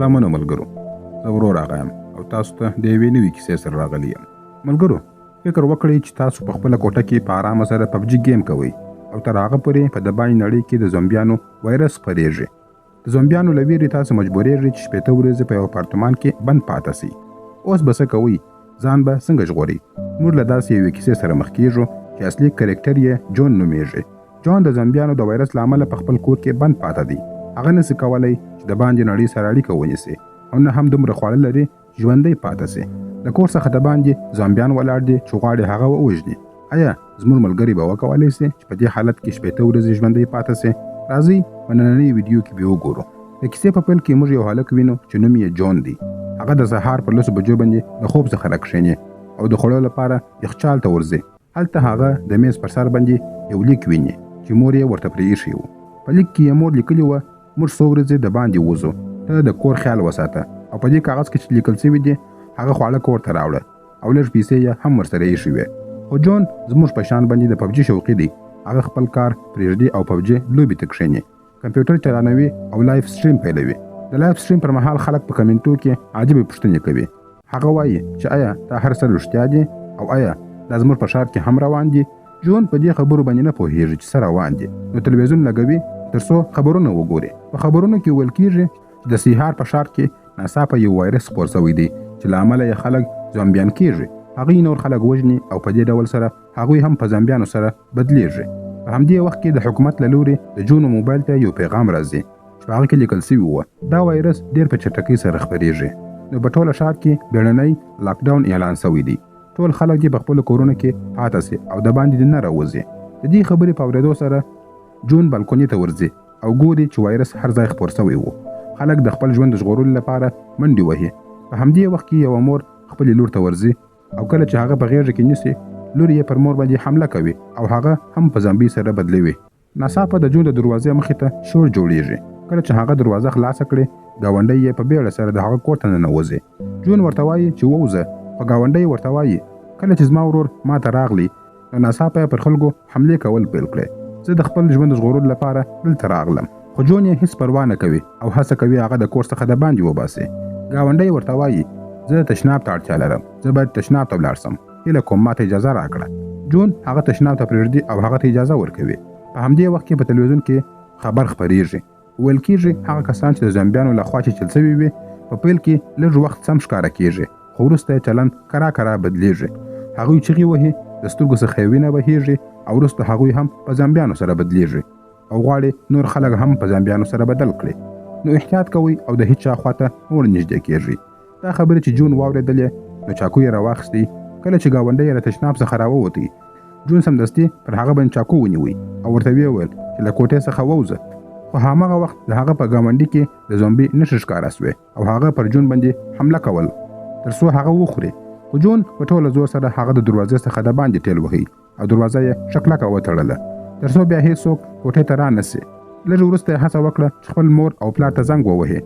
سلامونه ملګرو، زه ورور راغیم او تاسو ته د یوې نوې کیسې سره راغلی یم. ملګرو، فکر وکړئ چې تاسو په خپله کوټه کې په ارامه سره پبجي گیم کوئ او تر هغه پورې په د باندې نړۍ کې د زومبیانو وایرس خپرېږي. د زومبیانو له ویرې تاسو مجبورېږئ چې 14 ورځې په یو اپارتمان کې بند پاته سئ. اوس به څه کوئ؟ ځان به څنګه ژغورئ؟ موږ له داسې یوې کیسې سره مخ کېږو چې اصلي کرکټر یې جون نومیږي. جون د زومبیانو د وایرس له امله په خپل کور کې بند پاته دی. هغه نسي کولی چې د باندې نړۍ سره اړیکه ونیسي او نه هم دومره خواړه لري چې ژوندی پاته سي. د کور څخه د باندې زومبیان ولاړ دي چې غواړي هغه ووژني. آیا زموږ ملګري به وکولی سي چې په دې حالت کې 14 ورځې ژوندی پاته سي؟ راځئ په نننۍ ویډیو کې به وګورو. د کیسې په پیل کې موږ یو هلک وینو چې نوم یې جون دی. هغه د سهار پر 10 بجو باندې د خوب څخه راکښېني او د خوړو لپاره یخچال ته ورځي. هلته هغه د میز پر سر باندې یو لیک ویني چې مور یې ورته پرې ایښی و. په لیک کې یې مور لیکلي وه موږ څو ورځې د باندې وځو، ته د کور خیال وساته او په دې کاغذ کې چې لیکل شوي دي هغه خواړه کور ته راوړه او لږ پیسې یې هم ورسره ایښې وې. خو جون زموږ په شان باندې د پبجي شوقي دی. هغه خپل کار پرېږدي او پبجي لوبې ته کښېني، کمپیوټر چلانوي او لایف سټریم پیلوي. د لایف سټریم پر مهال خلک په کمنټو کې عجیبې پوښتنې کوي. هغه وایي چې آیا دا هر څه رښتیا دي او آیا دا زموږ په ښار کې هم روان دي؟ جون په دې خبرو باندې نه پوهېږي چې څه روان دي، نو تلویزیون لګوي ترڅو خبرونه وګوري. په خبرونو کې ویل کېږي چې د سیهار په ښار کې ناڅاپه یو وایرس خپور شوی دی چې له امله یې خلک زومبیان کېږي. هغوی نور خلک وژني او په دې ډول سره هغوی هم په زومبیانو سره بدلیږي. په همدې وخت کې د حکومت له لوري د جون موبایل ته یو پیغام راځي چې په هغه کې لیکل شوي وه دا وایرس ډېر په چټکۍ سره خپرېږي، نو په ټوله ښار کې بیړنی لاکډاون اعلان شوی دی. ټول خلک دې په خپلو کورونو کې پاته سي او د باندې دې نه راوځي. د دې خبرې په اورېدو سره جون بالکوني ته ورځي او ګوري چې وایرس هر ځای خپور شوی و. خلک د خپل ژوند د ژغورلو لپاره منډې وهي. په همدې وخت کې یوه مور خپلې لور ته ورځي او کله چې هغه په غېږه کې نیسي لور یې پر مور باندې حمله کوي او هغه هم په زامبي سره بدلوي. ناڅاپه د جون د دروازې مخې ته شور جوړیږي. کله چې هغه دروازه خلاصه کړي ګاونډی یې په بیړه سره د هغه کور ته ننوځي. جون ورته وایي چې ووځه، خو ګاونډی ورته وایي کله چې زما ورور ما ته راغلی نو ناڅاپه پر خلکو حملې کول پیل کړې. زه د خپل ژوند ژغورلو لپاره دلته راغلم. خو جون یې هیڅ پروا نه کوي او هڅه کوي هغه د کور څخه د باندې وباسي. ګاونډی ورته وایي زه تشناب ته اړتیا لرم، زه باید تشناب ته ولاړ سم، هیله کوم ما ته اجازه راکړه. جون هغه تشناب ته پرېږدي او هغه ته اجازه ورکوي. په همدې وخت کې په تلویزیون کې خبر خپرېږي. ویل کېږي هغه کسان چې د زومبیانو له خوا چیچل شوي وي په پیل کې لږ وخت سم ښکاره کېږي، خو وروسته یې چلند کرا کرا بدلېږي. هغوی چغې وهي، د سترګو څخه یې وینه بهیږي او وروسته هغوی هم په زومبیانو سره بدلیږي او غواړي نور خلک هم په زومبیانو سره بدل کړي. نو احتیاط کوئ او د هیچا خواته ور نږدې کېږئ. دا خبرې چې جون واورېدلې نو چاقو یې راواخیستی. کله چې ګاونډی یې له تشناب څخه راووتی جون سمدستي پر هغه باندې چاقو ونیوی او ورته ویې ویل چې له کوټې څخه ووځه. خو هماغه وخت د هغه په ګاونډي کې د زومبي نښې ښکاره سوې او هغه پر جون باندې حمله کول تر څو هغه وخوري. خو جون په ټوله زور سره هغه د دروازې څخه د باندې ټیل وهي او دروازه یې شکلکه وتړله تر څو بیا هېڅوک کوټې ته رانسي. لږ وروسته یې هڅه وکړه چې خپل مور او پلار ته زنګ ووهي،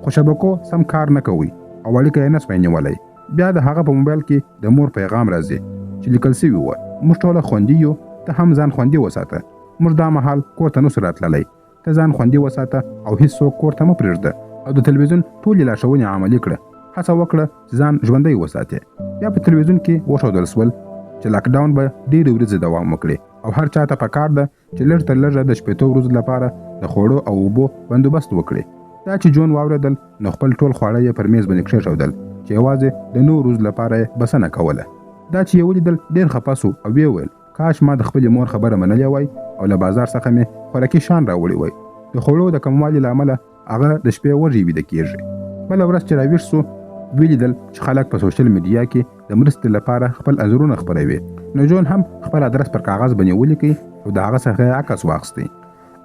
خو شبکو سم کار نه کوي او اړیکه یې نه سوی نیولی. بیا د هغه په موبایل کې د مور پیغام راځي چې لیکل شوي وه موږ ټوله خوندي یو، ته هم ځان خوندي وساته، موږ دا مهال کور ته نسو راتللی، ته ځان خوندي وساته او هېڅوک کور ته مه پرېږده. او د تلویزیون ټولې لارښوونې عملي کړه. هڅه وکړه چې ځان ژوندی وساتې. بیا په تلویزیون کې وښودل سول چې لاکډاون به ډېرې ورځې دوام وکړي او هر چا ته پکار ده چې لږ تر لږه د 14 ورځو لپاره د خوړو او اوبو بندوبست وکړي. دا چې جون واورېدل نو خپل ټول خواړه یې پر میز باندې کښېښودل چې یوازې د 9 ورځو لپاره یې بسنه کوله. دا چې یې ولیدل ډېر خفه سو او ویې ویل کاش ما د خپلې مور خبره منلې وای او له بازار څخه مې خوراکي شیان راوړي وای. د خوړو د کموالي له امله هغه د شپې وږی ویده کېږي. بله ورځ چې راویښ سو ولیدل چې خلک په سوشل میډیا کې د مرستې لپاره خپل انځورونه خپروي. نو جون هم خپل ادرس پر کاغذ باندې ولیکي او د هغه څخه یې عکس واخیستی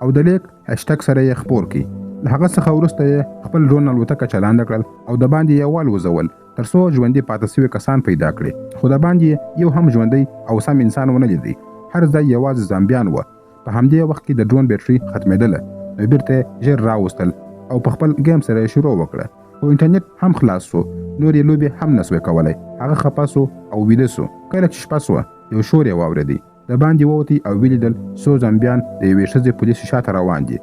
او د لیک هشټګ سره یې خپور کړي. له هغه څخه وروسته یې خپل ډرون الوتکه چلانده کړل او د باندې یې والوځول تر څو ژوندي پاته سوي کسان پیدا کړي. خو د باندې یو هم ژوندی او سم انسان ونه لیدی، هر ځای یوازې زامبیان وه. په همدې وخت کې د ډرون بیټرۍ ختمېدله نو بیرته ژر راوستل او په خپل گیم سره یې شروع وکړه. خو انټرنیټ هم خلاص سو، نور یې لوبې هم نسوی کولی. هغه خفه سو او ویده سو. کله چې شپه سوه یو شور یې واورېدی، د باندې ووتی او ولیدل څو زامبیان د یوې ښځې پولیسو شاته روان دي.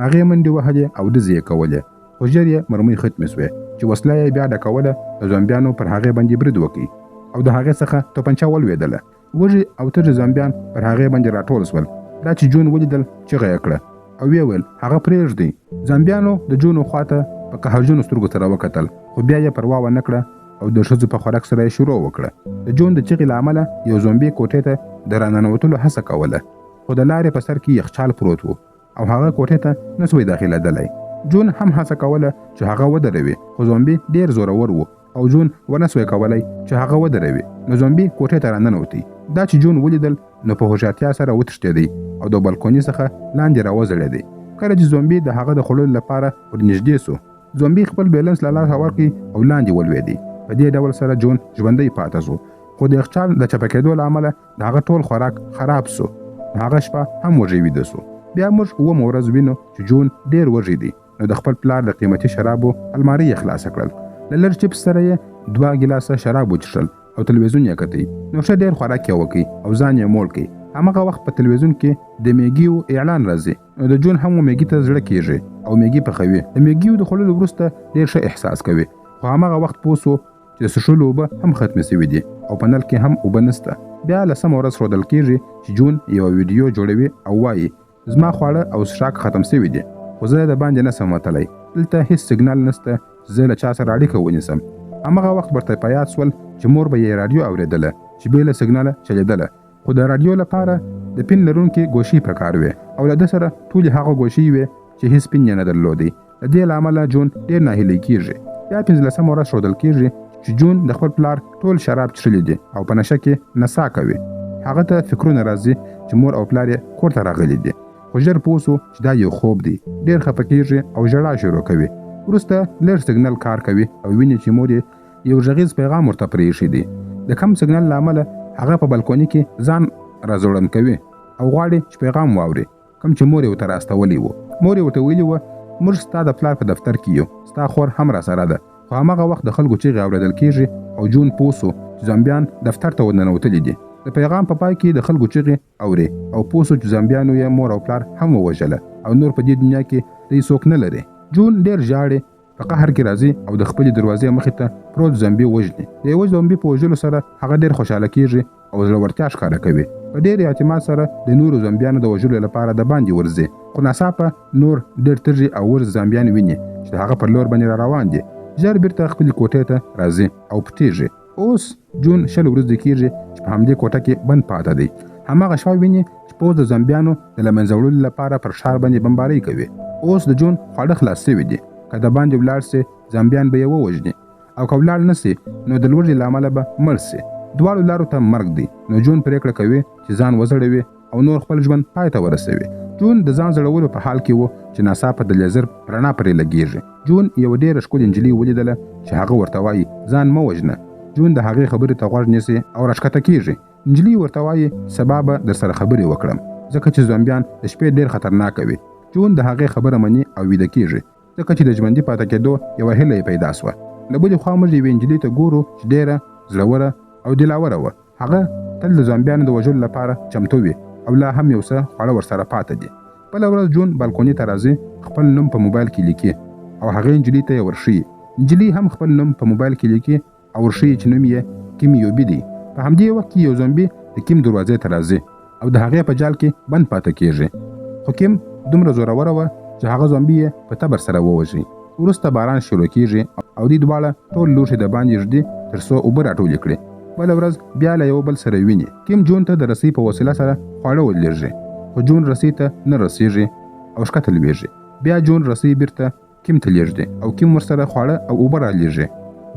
هغې منډې وهلې او ډزې یې کولې خو ژر یې مرمۍ ختمې سوې چې وسله یې بیا ډکوله د زومبیانو پر هغې باندې برید وکړي او د هغې څخه توپنچه ولوېدله. وږي او تږي زومبیان پر هغې باندې راټول سول. دا چې جون ولیدل چغه یې کړه او ویې ویل هغه پرېږدئ. زومبیانو د جون خواته په قهرجنو سترګو سره وکتل خو بیا یې پروا ونه کړه او د ښځو په خوراک سره یې شروع وکړه. د جون د چغې له امله یو زومبي کوټې ته د راننوتلو هڅه کوله خو د لارې په سر کې یخچال پروت و او هغه کوټې ته نه سوی داخلېدلی. جون هم هڅه کوله چې هغه ودروي خو زومبي ډېر زورور و او جون ونه سوی کولی چې هغه ودروي. نو زومبي کوټې ته راننوتی. دا چې جون ولیدل نو په هوښیارتیا سره وتښتېدی او د بالکوني څخه لاندې راوځړېدی. کله چې زومبي د هغه د خوړلو لپاره ورنږدې سو زومبي خپل بیلنس له لاسه ورکړي او لاندې ولوېدی. په دې ډول سره جون ژوندی پاته سو خو د یخچال د چپه کېدو له امله د هغه ټول خوراک خراب سو. هغه شپه هم وږی ویده سو. بیا موږ اوومه ورځ وینو چې جون ډېر وږی دی. نو د خپل پلار د قیمتي شرابو المارۍ یې خلاصه کړل. له لږ چپس سره یې 2 ګیلاسه شراب وڅښل او تلویزیون یې کتی. نو ښه ډېر خوراک یې وکړي او ځان یې موړ کړي. همغه وخت په تلویزیون کې د میګیو اعلان راځي. نو د جون هم میګي ته زړه کېږي او میګي پخوي. د میګیو د خوړلو وروسته ډېر ښه احساس کوي خو همغه وخت پوه سو چې د څښلو اوبه هم ختمې سوي دي او په نل کې هم اوبه نسته. بیا لسمه ورځ ښودل کېږي چې جون یوه ویډیو جوړوي او وایي زما خواړه او څښاک ختم سوي دي خو زه د باندې نسم وتلی. دلته هیڅ سیګنال نسته چې زه له چا سره اړیکه ونیسم. همغه وخت ورته په یاد سول چې مور به یې راډیو اورېدله چې بې له سیګناله چلېدله خو د راډیو لپاره د پین لرونکې ګوشي په کار وې او له ده سره ټولې هغه ګوشي وې چې هیڅ پین یې نه درلودی. د دې له امله جون ډېر ناهیلی کېږي. بیا 15مه ورځ ښودل کېږي چې جون د خپل پلار ټول شراب څښلي دي او په نشه کې نڅا کوي. هغه ته فکرونه راځي چې مور او پلار یې کور ته راغلي دي خو ژر پوه سو چې دا یو خوب دی. ډېر خفه کېږي او ژړا شروع کوي. وروسته لږ سیګنل کار کوي او ویني چې مور یې یو غږیز پیغام ورته پرېښی دی. د کم سیګنل له امله هغه په بالکوني کې ځان راځوړند کوي او غواړي چې پیغام واوري کوم چې مور یې ورته راستولی و. مور یې ورته ویلي وه موږ ستا د پلار په دفتر کې یو ستا خور هم راسره ده. خو همغه وخت د خلکو چیغې اورېدل کېږي او جون پوه سو چې زومبیان دفتر ته ورننوتلي دي. د پیغام په پای کې د خلکو چیغې اوري او پوه سو چې زومبیانو یې مور او پلار هم ووژله او نور په دې دنیا کې دوی څوک نه لري. جون ډېر ژاړي په قهر کې راځي او د خپلې دروازې مخې ته پروت زومبي وژني. د یوه زومبي په وژلو سره هغه ډېر خوشحاله کېږي او زړورتیا ښکاره کوي. په ډېر اعتماد سره د نورو زومبیانو د وژلو لپاره د باندې ورځي خو ناڅاپه نور ډېر تږي او ورځ زومبیان ویني چې د هغه پر لور باندې را روان دي. ژر بیرته خپلې کوټې ته راځي او پټېږي. اوس جون 20 ورځې کېږي چې په همدې کوټه کې بند پاته دی. هماغه شپه ویني چې پوځ د زومبیانو د له منځه وړلو لپاره پر ښار باندې بمبارۍ کوي. اوس د جون خواړه خلاص سوي دي. که د باندې ولاړ سي زومبیان به یې ووژني او که ولاړ نه سي نو د لوږې له امله به مړ سي. دواړو لارو ته مرګ دی. نو جون پرېکړه کوي چې ځان وزړوي او نور خپل ژوند پای ته ورسوي. جون د ځان زړولو په حال کې و چې ناڅاپه د لیزر رڼا پرې لګېږي. جون یوه ډېره ښکلې نجلۍ ولیدله چې هغه ورته وایي ځان مه وژنه. جون د هغې خبرې ته غوږ نیسي او راښکته کېږي. نجلۍ ورته وایي سبا به درسره خبرې وکړم ځکه چې زومبیان د شپې ډېر خطرناکه وي. جون د هغې خبره مني او ویده کېږي ځکه چې د ژوندي پاتې کېدو یوه هیله یې پیدا سوه. له بلې خوا موږ یوې نجلۍ ته ګورو چې ډېره زړوره او دلاوره وه. هغه تل د زومبیانو د وژلو لپاره چمتو وي او لا هم یو څه خواړه ورسره پاته دي. بله ورځ جون بالکوني ته راځي خپل نوم په موبایل کې لیکي او هغې نجلۍ ته یې ورښیي. نجلۍ هم خپل نوم په موبایل کې لیکي او ورښیي چې نوم یې کیم یوبي دی. په همدې وخت کې یو زومبي د کیم دروازې ته راځي او د هغې په جال کې بند پاته کېږي. خو کیم دومره زوروره وه چې هغه زومبي یې په تبر سره ووژي. وروسته باران شروع کېږي او دوی دواړه ټول لوښي د باندې ږدي تر څو اوبه راټولې کړي. بله ورځ بیا له یو بل سره ویني. کیم جون ته د رسۍ په وسیله سره خواړه ولېږي خو جون رسۍ ته نه رسېږي او ښکته لوېږي. بیا جون رسۍ بیرته کیم ته لېږدي او کیم ورسره خواړه او اوبه رالېږي.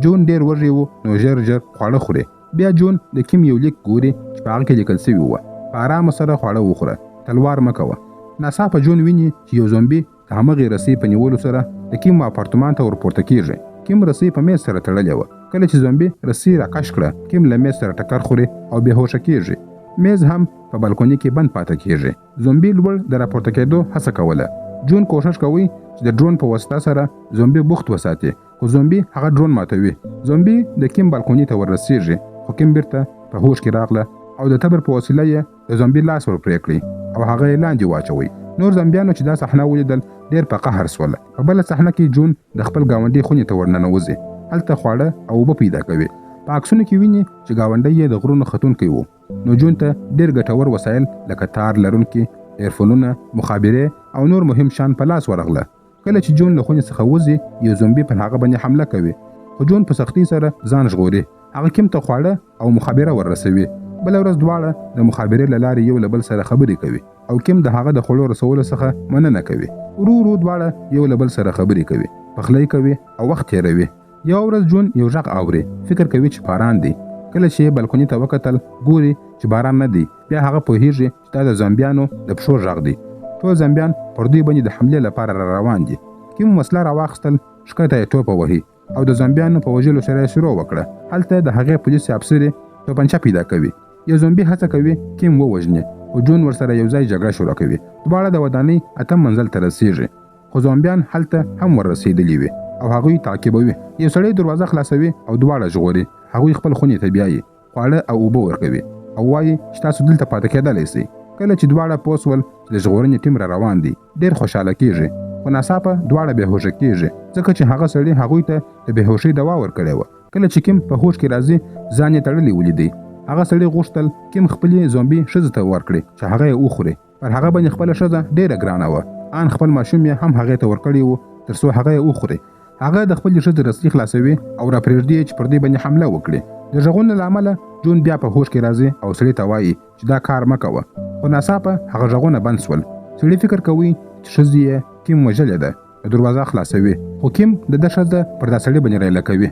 جون ډېر وږی و نو ژر خواړه خوري. بیا جون د کیم یو لیک ګوري چې په هغه کې لیکل سوي وه په ارامه سره خواړه وخوره تلوار مه کوه. ناڅاپه جون ویني چې یو زومبي د همغې رسۍ په نیولو سره د کیم اپارتمان ته ورپورته کېږي. کیم رسۍ په میز سره تړلې وه. کله چې زومبي رسۍ راکش کړه کیم له میز سره ټکر خوري او بېهوشه کېږي. میز هم په بالکوني کې بند پاته کېږي. زومبي لوړ د راپورته کېدو هڅه کوله. جون کوښښ کوي چې د ډرون په واسطه سره زومبي بوخت وساتي خو زومبي هغه ډرون ماتوي. زومبي د کیم بالکوني ته ورسېږي خو کیم بیرته په هوش کې راغله او د تبر په وسیله یې د زومبي لاس ور پرې کړي او هغه یې لاندې واچوي. نور زومبیانو چې دا صحنه ولیدل ډېر په قهر سول. په بله صحنه کې جون د خپل ګاونډي خونې ته ورننوځي. هلته خواړه او اوبه پیدا کوي. په عکسونو کې ویني چې ګاونډی یې د غرونو ختونکی و. نو جون ته ډېر ګټور وسایل لکه تار لرونکي ایرفونونه، مخابرې او نور مهم شیان په لاس ورغله. کله چې جون له خونې څخه وځي یو زومبي پر هغه باندې حمله کوي، خو جون په سختۍ سره ځان ژغوري. هغه کیم ته خواړه او مخابره ورسوي. بله ورځ دواړه د مخابرې له لارې یو له بل سره خبرې کوي او کیم د هغه د خوړو رسولو څخه مننه کوي. ورو ورو دواړه یو له بل سره خبرې کوي، پخلی کوي او وخت تېروي. یو ورځ جون یو غږ اوري، فکر کوي چې باران دی. کله چې بلکوني ته وکتل ګوري چې باران نه دی. بیا هغه پوهیږي چې دا د زامبیانو د پښو غږ دی. ټول زامبیان پر دوی باندې د حملې لپاره را روان دي. کیم وسله راواخیستل، ښکته یې ټوپه وهي او د زامبیانو په وژلو سره یې شروع وکړه. هلته د هغې پولیس افسر توپنچه پیدا کوي. یو زومبي هڅه کوي کیم ووژني، خو جون ورسره یو ځای جګړه شروع کوي. دواړه د ودانۍ اتم منزل ته رسیږي، خو زومبیان هلته هم ورسېدلي وي او هغوی تعقیبوي. یو سړی دروازه خلاصوي او دواړه ژغوري. هغوی خپل خونې ته بیایي، خواړه او اوبه ورکوي او وایي چې تاسو دلته پاتې کېدلی شئ. کله چې دواړه پوه شول چې د ژغورنې ټیم را روان دی، ډېر خوشحاله کېږي. خو ناڅاپه دواړه بېهوشه کېږي ځکه چې هغه سړي هغوی ته د بېهوشۍ دوا ورکړې وه. کله چې کیم په هوش کې راځي ځان یې تړلی ولیدی. هغه سړي غوښتل کیم خپلې زومبي ښځې ته ورکړي چې هغه یې وخوري. پر هغه باندې خپله ښځه ډېره ګرانه وه. ان خپل ماشوم یې هم هغې ته ورکړی و تر څو هغه یې وخوري. هغه د خپلې ښځې رسۍ خلاصوي او را پرېږدي چې پر دې باندې حمله وکړي. د غږونو له امله جون بیا په هوش کې راځي او سړي ته وایي چې دا کار مه کوه. خو ناڅاپه هغه غږونه بند شول. سړي فکر کوي چې ښځې یې کیم وژلې ده. دروازه خلاصوي، خو کیم د ده ښځه پر دا سړي باندې ریله کوي.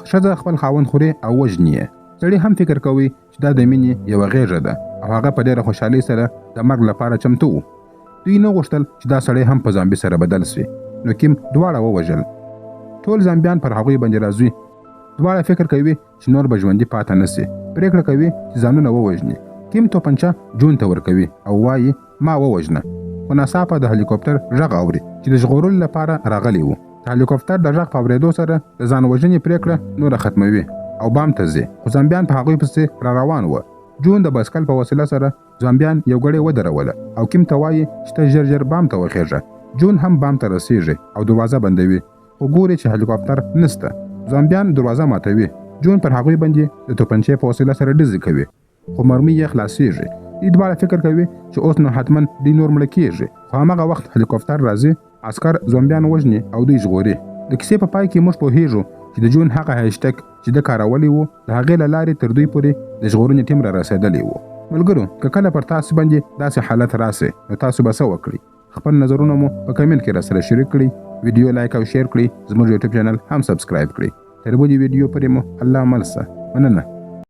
ښځه خپل خاوند خوري او وژني یې. سړي هم فکر کوي چې دا د مینې یوه غېږه ده او هغه په ډېره خوشحالۍ سره د مرګ لپاره چمتو و. دوی نه غوښتل چې دا سړی هم په زامبي سره بدل شي، نو کیم دواړه ووژل. ټول زامبیان پر هغوی باندې راځي. دواړه فکر کوي چې نور به ژوندي پاته نه سي. پرېکړه کوي چې ځانونه ووژني. کیم توپنچه جون ته ورکوي او وایي ما ووژنه. خو ناڅاپه د هلیکوپټر غږ اوري چې د ژغورلو لپاره راغلی و. د هلیکوپټر د غږ په اورېدو سره د ځان وژنې پرېکړه نوره ختموي او بام ته ځي. خو زامبیان په هغوی پسې را روان وه. جون د بایسکل په وسیله سره زامبیان یو ګړی ودروله او کیم ته وایي چې ته ژر ژر بام ته وخیژه. جون هم بام ته رسیږي او دروازه بندوي، خو ګوري چې هلیکوپټر نسته. زامبیان دروازه ماتوي. جون پر هغوی باندې د توپنچې په وسیله سره ډزې کوي، خو مرمۍ یې خلاصیږي. دوی دواړه فکر کوي چې اوس نو حتما دوی نور مړه کېږي. خو هماغه وخت هلیکوپټر راځي، عسکر زومبیان وژني او دوی ژغوري. د کیسې په پای کې موږ پوهیږو چې د جون هغه هیشټګ چې د کارولی و د هغې له لارې تر دوی پورې د ژغورنې ټیم را رسېدلی و. ملګرو، که کله پر تاسو باندې داسې حالت راسي نو تاسو به څه وکړئ؟ خپل نظرونه مو په کمنټ کې راسره شریک کړئ. ویډیو لایک او شیر کړئ. زموږ یوټیوب چینل هم سبسکرایب کړئ. تر بلې ویډیو پورې مو الله مل شه. مننه.